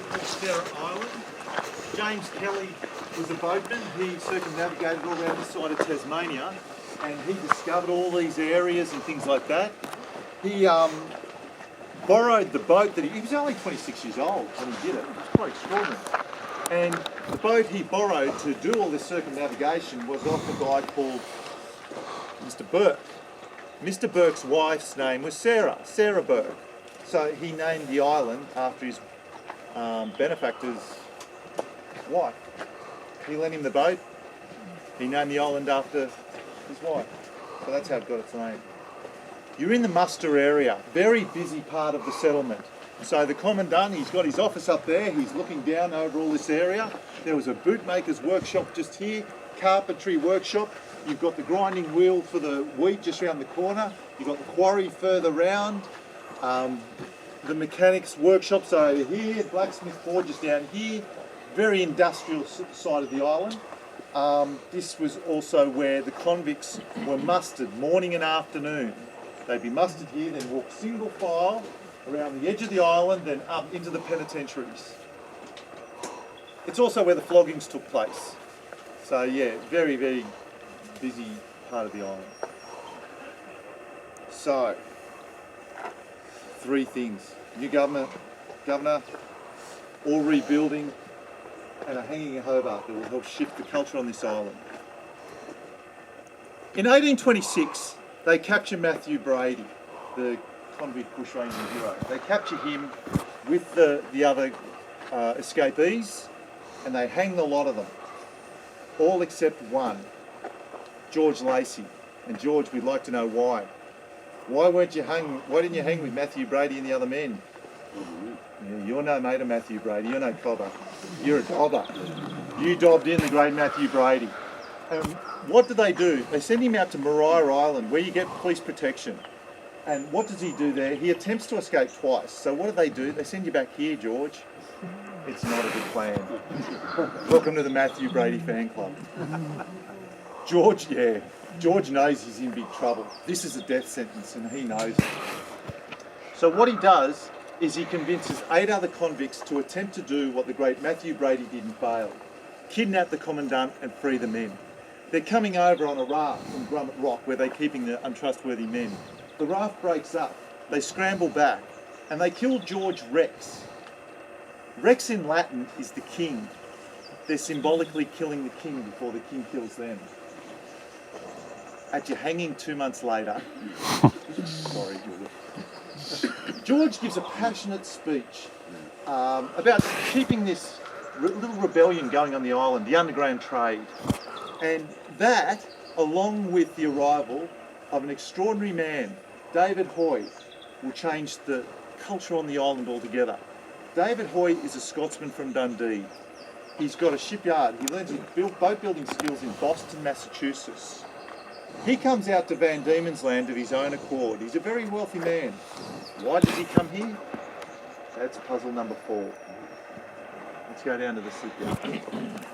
called Sarah Island. James Kelly was a boatman. He circumnavigated all around this side of Tasmania, and he discovered all these areas and things like that. He borrowed the boat that he was only 26 years old when he did it. It was quite extraordinary. And the boat he borrowed to do all this circumnavigation was off a guy called Mr. Burke. Mr. Burke's wife's name was Sarah Burke. So he named the island after his benefactor's wife. He lent him the boat. He named the island after his wife. So that's how it got its name. You're in the muster area, very busy part of the settlement. So the commandant, he's got his office up there, he's looking down over all this area. There was a bootmaker's workshop just here, carpentry workshop. You've got the grinding wheel for the wheat just around the corner. You've got the quarry further round. The mechanics workshops are over here, blacksmith forges down here. Very industrial side of the island. This was also where the convicts were mustered morning and afternoon. They'd be mustered here, then walk single file around the edge of the island, then up into the penitentiaries. It's also where the floggings took place. So yeah, very, very busy part of the island. So, 3 things. New governor, all rebuilding, and a hanging of Hobart that will help shift the culture on this island. In 1826, they capture Matthew Brady, the convict bushranging hero. They capture him with the other escapees, and they hang the lot of them, all except one, George Lacey. And George, we'd like to know why. Why didn't you hang with Matthew Brady and the other men? Yeah, you're no mate of Matthew Brady, you're no cobber. You're a dobber. You dobbed in the great Matthew Brady. And what do? They send him out to Maria Island, where you get police protection. And what does he do there? He attempts to escape twice. So what do? They send you back here, George. It's not a good plan. Welcome to the Matthew Brady fan club. George knows he's in big trouble. This is a death sentence and he knows it. So what he does is he convinces 8 other convicts to attempt to do what the great Matthew Brady did and failed. Kidnap the commandant and free the men. They're coming over on a raft from Grummet Rock where they're keeping the untrustworthy men. The raft breaks up, they scramble back, and they kill George Rex. Rex in Latin is the king. They're symbolically killing the king before the king kills them. At your hanging 2 months later, sorry George, George gives a passionate speech about keeping this little rebellion going on the island, the underground trade. And that, along with the arrival of an extraordinary man, David Hoy, will change the culture on the island altogether. David Hoy is a Scotsman from Dundee. He's got a shipyard. He learns his boat building skills in Boston, Massachusetts. He comes out to Van Diemen's Land of his own accord. He's a very wealthy man. Why does he come here? That's puzzle number 4. Let's go down to the shipyard.